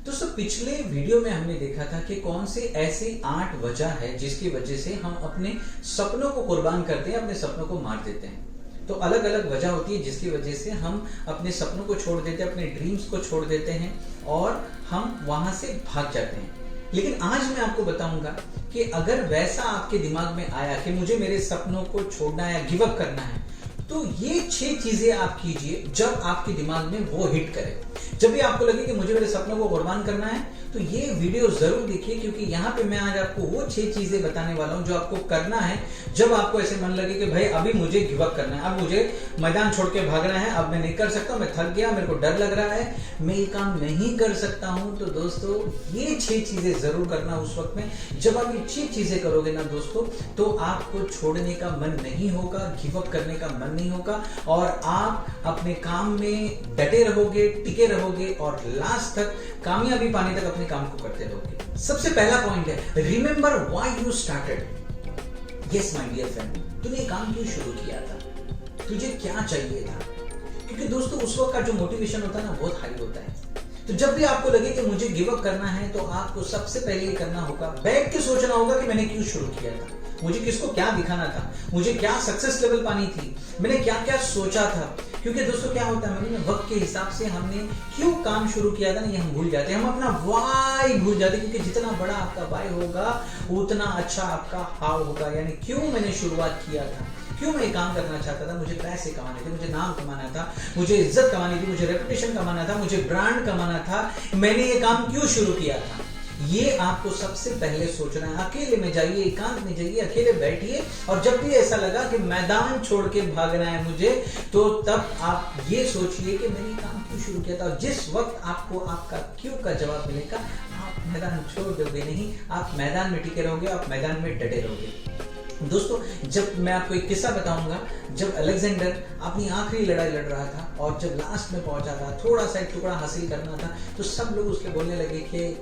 दोस्तों पिछले वीडियो में हमने देखा था कि कौन से ऐसे 8 वजह है जिसकी वजह से हम अपने सपनों को कुर्बान करते हैं, अपने सपनों को मार देते हैं। तो अलग अलग वजह होती है जिसकी वजह से हम अपने सपनों को छोड़ देते हैं, अपने ड्रीम्स को छोड़ देते हैं और हम वहां से भाग जाते हैं। लेकिन आज मैं आपको बताऊंगा कि अगर वैसा आपके दिमाग में आया कि मुझे मेरे सपनों को छोड़ना है या गिव अप करना है, तो ये 6 चीजें आप कीजिए जब आपके दिमाग में वो हिट करे। जब भी आपको लगे कि मुझे मेरे सपनों को कुर्बान करना है तो ये वीडियो जरूर देखिए, क्योंकि यहाँ पे मैं आज आपको वो 6 चीजें बताने वाला हूँ जो आपको करना है जब आपको ऐसे मन लगे कि भाई अभी मुझे गिव अप करना है, अब मुझे मैदान छोड़ के भागना है, अब मैं नहीं कर सकता, मैं थक गया, मेरे को डर लग रहा है, मैं ये काम नहीं कर सकता हूँ। तो दोस्तों ये 6 चीजें जरूर करना उस वक्त में। जब आप ये 6 चीजें करोगे ना दोस्तों, तो आपको छोड़ने का मन नहीं होगा, गिव अप करने का मन नहीं होगा और आप अपने काम में डटे रहोगे, टिके रहोगे और लास्ट तक कामयाबी पाने तक अपने काम को करते रहोगे। सबसे पहला पॉइंट है, remember why you started. Yes my dear friend, तूने काम क्यों शुरू किया था, तुझे क्या चाहिए था? क्योंकि दोस्तों उस वक्त का जो मोटिवेशन होता है ना बहुत हाई होता है। तो जब भी आपको लगे कि मुझे गिव अप करना है तो आपको सबसे पहले ये करना होगा, बैठ के सोचना होगा कि मैंने क्यों शुरू किया था, मुझे किसको क्या दिखाना था, मुझे क्या सक्सेस लेवल पानी थी, मैंने क्या क्या सोचा था। क्योंकि दोस्तों क्या होता है, मतलब वक्त के हिसाब से हमने क्यों काम शुरू किया था ना ये हम भूल जाते हैं, हम अपना वाई भूल जाते हैं। क्योंकि जितना बड़ा आपका वाई होगा उतना अच्छा आपका हाउ होगा। यानी क्यों मैंने शुरुआत किया था, क्यों मैं काम करना चाहता था, मुझे पैसे कमाने थे, मुझे नाम कमाना था, मुझे इज्जत कमानी थी, मुझे रेपुटेशन कमाना था, मुझे ब्रांड कमाना था, मैंने ये काम क्यों शुरू किया था। ये आपको सबसे पहले सोचना है। अकेले में जाइए, एकांत में जाइए, अकेले बैठिए और जब भी ऐसा लगा कि मैदान छोड़ के भागना है मुझे, तो तब आप ये सोचिए कि मैंने काम क्यों शुरू किया था। और जिस वक्त आपको आपका क्यों का जवाब मिलेगा, आप मैदान छोड़ दोगे नहीं, आप मैदान में टिके रहोगे, आप मैदान में डटे रहोगे। दोस्तों जब मैं आपको एक किस्सा बताऊंगा, जब अलेक्जेंडर अपनी आखिरी लड़ाई लड़ रहा था और जब लास्ट में पहुंचा था, थोड़ा सा एक टुकड़ा हासिल करना था, तो सब लोग उसके बोलने लगे कि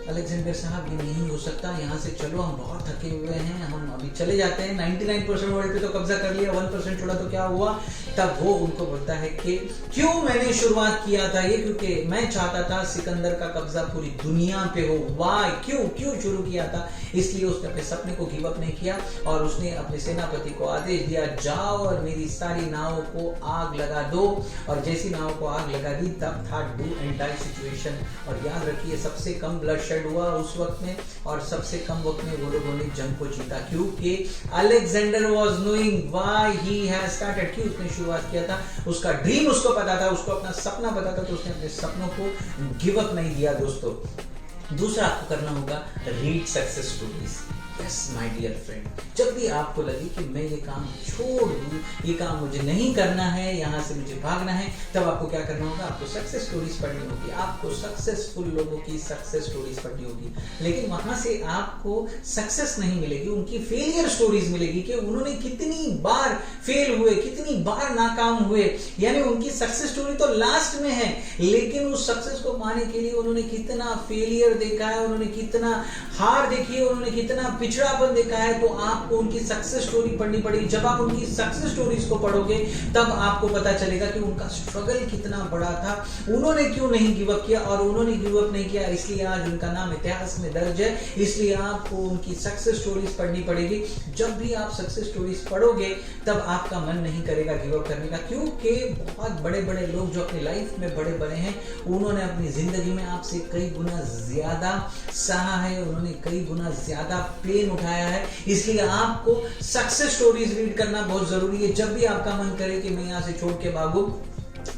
अलेक्जेंडर साहब ये नहीं हो सकता, यहाँ से चलो, हम बहुत थके हुए हैं, हम अभी चले जाते हैं, 99% वर्ल्ड पे तो कब्जा कर लिया, 1% छोड़ा तो क्या हुआ। तब वो उनको बोलता है कि क्यों मैंने शुरुआत किया था ये, क्योंकि मैं चाहता था सिकंदर का कब्जा पूरी दुनिया पे हो। वाई, क्यों शुरू किया था, इसलिए उसने अपने सपने को गिव अप नहीं किया और उसने अपने सेनापति को आदेश दिया, जाओ और मेरी सारी नावों को आग लगा दो। और जैसी नाव को आग लगा दी तब था डू एंड डाई सिचुएशन। और याद रखिए सबसे कम ब्लड हुआ उस वक्त में और सबसे कम वक्त में वो लोगों ने जंग को जीता, क्योंकि Alexander was knowing why he has started. क्यों उसने शुरुआत किया था, उसका ड्रीम उसको पता था, उसको अपना सपना पता था, तो उसने अपने सपनों को गिव अप नहीं दिया। दोस्तों दूसरा आपको करना होगा, read success stories. Yes my dear friend, जब भी आपको लगे कि मैं ये काम छोड़ दूं, ये काम मुझे नहीं करना है, यहाँ से मुझे भागना है, तब आपको क्या करना होगा, आपको सक्सेस स्टोरीज पढ़नी होगी, आपको सक्सेसफुल लोगों की सक्सेस स्टोरीज पढ़नी होगी। लेकिन वहां से आपको सक्सेस नहीं मिलेगी, उनकी फेलियर स्टोरीज मिलेगी कि उन्होंने कितनी बार फेल हुए, कितनी बार नाकाम हुए। यानी उनकी सक्सेस स्टोरी तो लास्ट में है, लेकिन उस सक्सेस को पाने के लिए उन्होंने कितना फेलियर देखा है, उन्होंने कितना हार देखी है, उन्होंने कितना पिछड़ापन देखा है। तो आपको उनकी सक्सेस स्टोरी पढ़नी पड़ेगी। जब आप उनकी सक्सेस स्टोरीज को पढ़ोगे तब आपको पता चलेगा कि उनका स्ट्रगल कितना बड़ा था, उन्होंने क्यों नहीं गिव अप किया, और उन्होंने गिव अप नहीं किया इसलिए आज उनका नाम इतिहास में दर्ज है। इसलिए आपको उनकी सक्सेस स्टोरीज पढ़नी पड़ेगी। जब भी आप सक्सेस स्टोरीज पढ़ोगे तब आपका मन नहीं करेगा गिव अप करने का, क्योंकि बहुत बड़े बड़े लोग जो अपनी लाइफ में बड़े बड़े हैं, उन्होंने अपनी जिंदगी में आपसे कई गुना ज्यादा सहा है, उन्होंने कई गुना ज्यादा पेन उठाया है। इसलिए आपको सक्सेस स्टोरीज रीड करना बहुत जरूरी है जब भी आपका मन करे कि मैं यहां से छोड़ के भागूं।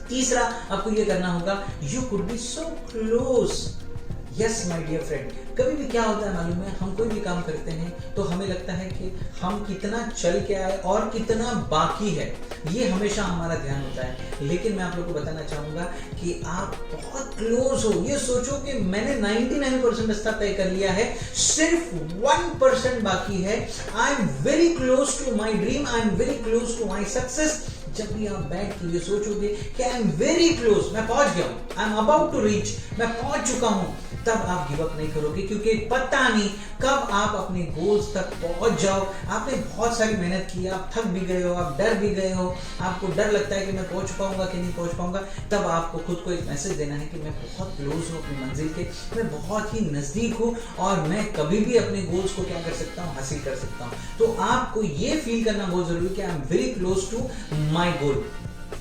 तीसरा आपको यह करना होगा, you could be so close. Yes my dear friend, कभी भी क्या होता है मालूम है, हम कोई भी काम करते हैं तो हमें लगता है कि हम कितना चल के आए और कितना बाकी है, ये हमेशा हमारा ध्यान होता है। लेकिन मैं आप लोगों को बताना चाहूंगा कि आप बहुत क्लोज हो। ये सोचो कि मैंने 99% रास्ता तय कर लिया है, सिर्फ 1% बाकी है। I am very close to my dream, I am very close to my success. जब भी आप बैठ के ये सोचोगे कि आई एम वेरी क्लोज, मैं पहुंच गया हूं, I am about to reach, मैं पहुंच चुका हूं, तब आप गिव अप नहीं करोगे, क्योंकि पता नहीं कब आप अपने गोल्स तक पहुंच जाओ। आपने बहुत सारी मेहनत की, आप थक भी गए हो, आप डर भी गए हो, आपको डर लगता है कि मैं पहुंच पाऊंगा कि नहीं पहुंच पाऊंगा, तब आपको खुद को एक मैसेज देना है कि मैं बहुत क्लोज हूँ अपनी मंजिल के, मैं बहुत ही नजदीक हूँ और मैं कभी भी अपने गोल्स को क्या कर सकता हूँ, हासिल कर सकता हूँ। तो आपको ये फील करना बहुत जरूरी है कि I am very close to my goal.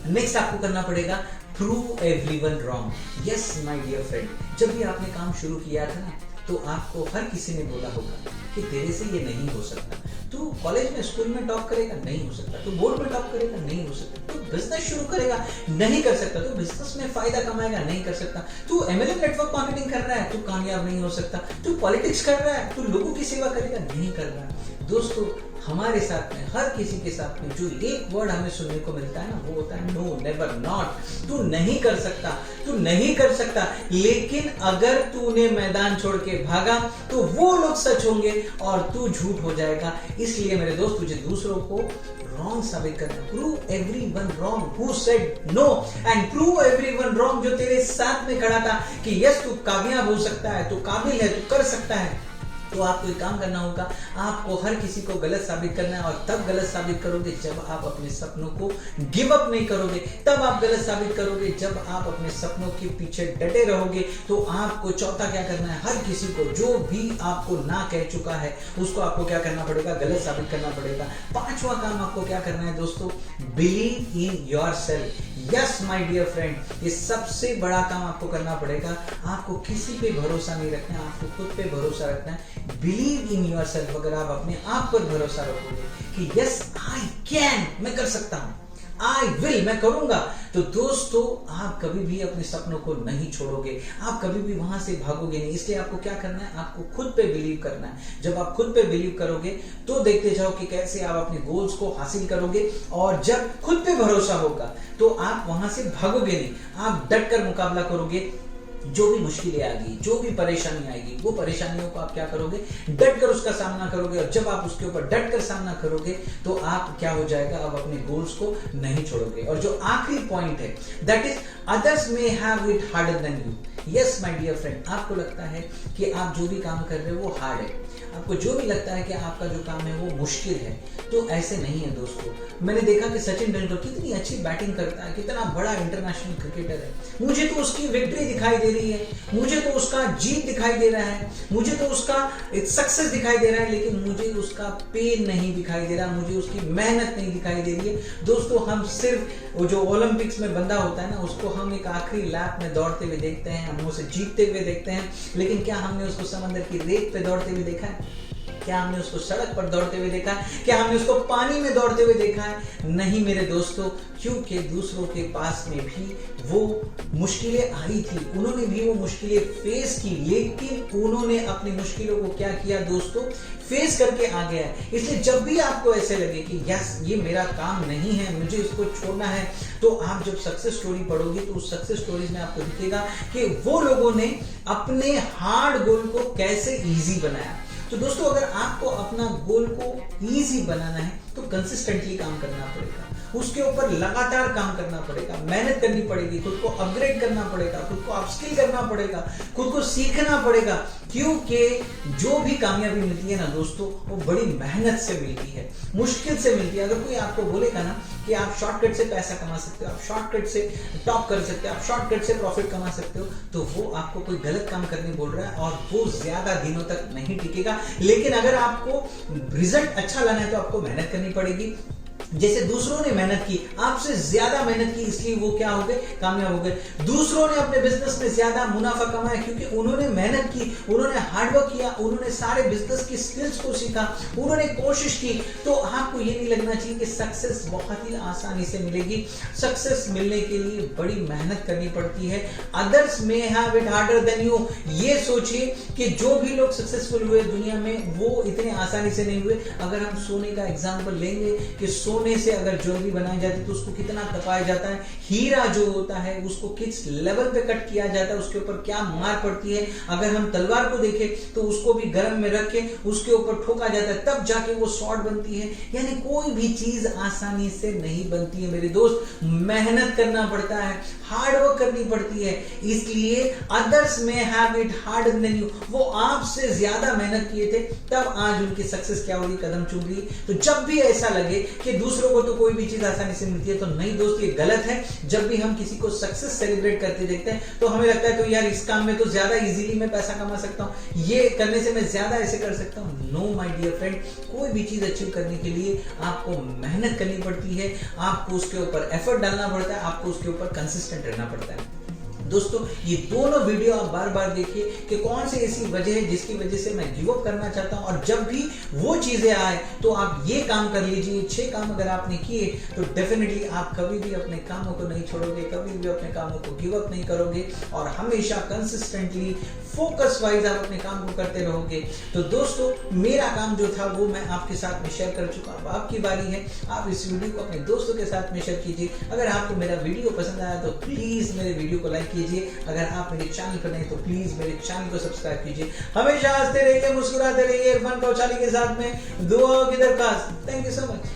Next आपको करना पड़ेगा prove everyone wrong. Yes my dear friend, जब भी आपने काम शुरू किया था ना, तो आपको हर किसी ने बोला होगा कि तेरे से ये नहीं हो सकता, तू कॉलेज में स्कूल में टॉप करेगा, नहीं हो सकता, तू बोर्ड में टॉप करेगा, नहीं हो सकता, तू बिजनेस शुरू करेगा, नहीं कर सकता, तू बिजनेस में फायदा कमाएगा, नहीं कर सकता, तू एमएलएम नेटवर्क मार्केटिंग कर रहा है, तू कामयाब नहीं हो सकता, तू पॉलिटिक्स कर रहा है, तू लोगों की सेवा करेगा, नहीं कर रहा। दोस्तों, हमारे साथ में, हर किसी के साथ में जो एक वर्ड हमें सुनने को मिलता है ना, वो होता है नो, नेवर, नॉट। तू नहीं कर सकता, तू नहीं कर सकता। लेकिन अगर तूने मैदान छोड़ के भागा तो वो लोग सच होंगे और तू झूठ हो जाएगा। इसलिए मेरे दोस्त, तुझे दूसरों को रॉन्ग साबित करना, prove everyone wrong who said no, and prove everyone wrong जो तेरे साथ में खड़ा था कि यस तू कामयाब हो सकता है, तू काबिल है, तू कर सकता है। तो आपको एक काम करना होगा, आपको हर किसी को गलत साबित करना है। और तब गलत साबित करोगे जब आप अपने सपनों को गिव अप नहीं करोगे, तब आप गलत साबित करोगे जब आप अपने सपनों के पीछे डटे रहोगे। तो आपको चौथा क्या करना है, हर किसी को जो भी आपको ना कह चुका है उसको आपको क्या करना पड़ेगा, गलत साबित करना पड़ेगा। पांचवा काम आपको क्या करना है दोस्तों, believe in yourself. Yes my dear friend, ये सबसे बड़ा काम आपको करना पड़ेगा। आपको किसी पे भरोसा नहीं रखना है, आपको खुद पे भरोसा रखना है। Believe in yourself. अगर आप अपने आप पर भरोसा रखोगे कि यस आई कैन, मैं कर सकता हूं, आई विल, मैं करूंगा, तो दोस्तों आप कभी भी अपने सपनों को नहीं छोड़ोगे, आप कभी भी वहां से भागोगे नहीं। इसलिए आपको क्या करना है, आपको खुद पे बिलीव करना है। जब आप खुद पे बिलीव करोगे तो देखते जाओ कि कैसे आप अपने गोल्स को हासिल करोगे। और जब खुद पे भरोसा होगा तो आप वहां से भागोगे नहीं, आप डट कर मुकाबला करोगे। जो भी मुश्किलें आएगी, जो भी परेशानी आएगी, वो परेशानियों को आप क्या करोगे, डट कर उसका सामना करोगे। और जब आप उसके ऊपर डट कर सामना करोगे तो आप क्या हो जाएगा, आप अपने गोल्स को नहीं छोड़ोगे। और जो आखिरी पॉइंट है, that is others may have it harder than you. Yes my dear friend, आपको लगता है कि आप जो भी काम कर रहे हो वो हार्ड है, आपको जो भी लगता है कि आपका जो काम है वो मुश्किल है, तो ऐसे नहीं है दोस्तों। मैंने देखा कि सचिन तेंदुलकर कितनी अच्छी बैटिंग करता है, कितना बड़ा इंटरनेशनल क्रिकेटर है, मुझे तो उसकी विक्ट्री दिखाई दे रही है, मुझे तो उसका जीत दिखाई दे रहा है, मुझे तो उसका एक सक्सेस दिखाई दे रहा है, लेकिन मुझे उसका पेन नहीं दिखाई दे रहा, मुझे उसकी मेहनत नहीं दिखाई दे रही है। दोस्तों, हम सिर्फ वो जो ओलंपिक्स में बंदा होता है ना, उसको हम एक आखिरी लैप में दौड़ते हुए देखते हैं, हम उसे जीतते हुए देखते हैं, लेकिन क्या हमने उसको समंदर की रेत पे दौड़ते हुए देखा है? क्या हमने उसको सड़क पर दौड़ते हुए देखा है? क्या हमने उसको पानी में दौड़ते हुए देखा है? नहीं मेरे दोस्तों, क्योंकि दूसरों के पास में भी वो मुश्किलें आई थी, उन्होंने भी वो मुश्किलें फेस की, लेकिन उन्होंने अपनी मुश्किलों को क्या किया दोस्तों, फेस करके आ गया। इसलिए जब भी आपको ऐसे लगे कि यस ये मेरा काम नहीं है, मुझे इसको छोड़ना है, तो आप जब सक्सेस स्टोरी पढ़ोगे तो उस सक्सेस स्टोरीज में आपको दिखेगा कि वो लोगों ने अपने हार्ड गोल को कैसे इजी बनाया। तो दोस्तों, अगर आपको अपना गोल को इजी बनाना है तो कंसिस्टेंटली काम करना पड़ेगा, उसके ऊपर लगातार काम करना पड़ेगा, मेहनत करनी पड़ेगी, खुद को अपग्रेड करना पड़ेगा, खुद को अपस्किल करना पड़ेगा, खुद को सीखना पड़ेगा। क्योंकि जो भी कामयाबी मिलती है ना दोस्तों, वो बड़ी मेहनत से मिलती है, मुश्किल से मिलती है। अगर कोई आपको बोलेगा ना कि आप शॉर्टकट से पैसा कमा सकते हो, आप शॉर्टकट से टॉप कर सकते हो, आप शॉर्टकट से प्रॉफिट कमा सकते हो, तो वो आपको कोई गलत काम करने बोल रहा है और वो ज्यादा दिनों तक नहीं टिकेगा। लेकिन अगर आपको रिजल्ट अच्छा लाना है तो आपको मेहनत करनी पड़ेगी। जैसे दूसरों ने मेहनत की, आपसे ज्यादा मेहनत की, इसलिए वो क्या हो गए, कामयाब हो गए। दूसरों ने अपने बिजनेस में ज्यादा मुनाफा कमाया क्योंकि उन्होंने मेहनत की, उन्होंने हार्डवर्क किया, उन्होंने सारे बिजनेस की स्किल्स को सीखा, उन्होंने कोशिश की। तो आपको ये नहीं लगना चाहिए कि सक्सेस बहुत ही आसानी से मिलेगी। सक्सेस मिलने के लिए बड़ी मेहनत करनी पड़ती है। Others may have it harder than you. ये सोचिए कि जो भी लोग सक्सेसफुल हुए दुनिया में, वो इतने आसानी से नहीं हुए। अगर हम सोने का एग्जांपल लेंगे कि सोने सोने से अगर ज्वेलरी बनाई जाती है तो उसको कितना तपाया जाता है, हीरा जो होता है उसको किस लेवल पे कट किया जाता है, उसके ऊपर क्या मार पड़ती है। अगर हम तलवार को देखें तो उसको भी गर्म में रख के उसके ऊपर ठोका जाता है, तब जाके वो स्वॉर्ड बनती है। यानी कोई भी चीज आसानी से नहीं बनती है मेरे दोस्त, मेहनत करना पड़ता है, हार्ड वर्क करनी पड़ती है। इसलिए अदर्स में have it harder than you, वो आपसे ज्यादा मेहनत किए थे तब आज उनकी सक्सेस क्या होगी, कदम चूम रही। तो जब भी ऐसा लगे कि दूसरों को तो कोई भी चीज आसानी से मिलती है तो नहीं दोस्त, ये गलत है। जब भी हम किसी को सक्सेस सेलिब्रेट करते देखते हैं तो हमें लगता है तो यार इस काम में तो ज्यादा इजीली मैं पैसा कमा सकता हूं, ये करने से मैं ज्यादा ऐसे कर सकता हूं। नो माय डियर फ्रेंड, कोई भी चीज अचीव करने के लिए आपको मेहनत करनी पड़ती है, आपको उसके ऊपर एफर्ट डालना पड़ता है, आपको उसके ऊपर कंसिस्टेंट रहना पड़ता है। दोस्तों ये दोनों वीडियो आप बार बार देखिए कि कौन सी ऐसी वजह है जिसकी वजह से मैं गिव अप करना चाहता हूं, और जब भी वो चीजें आए तो आप ये काम कर लीजिए। 6 काम अगर आपने किए तो डेफिनेटली आप कभी भी अपने कामों को नहीं छोड़ोगे, कभी भी अपने कामों को गिव अप नहीं करोगे, और हमेशा कंसिस्टेंटली फोकस वाइज आप अपने काम को करते रहोगे। तो दोस्तों मेरा काम जो था वो मैं आपके साथ में शेयर कर चुका, अब आपकी बारी है, आप इस वीडियो को अपने दोस्तों के साथ में शेयर कीजिए। अगर आपको मेरा वीडियो पसंद आया तो प्लीज मेरे वीडियो को लाइक कीजिए, अगर आप मेरे चैनल पर नहीं तो प्लीज मेरे चैनल को सब्सक्राइब कीजिए। हमेशा हंसते रहिए, मुस्कुराते रहिए, इरफान कौचाली के साथ में दुआओं की दरखास्त। Thank you so much.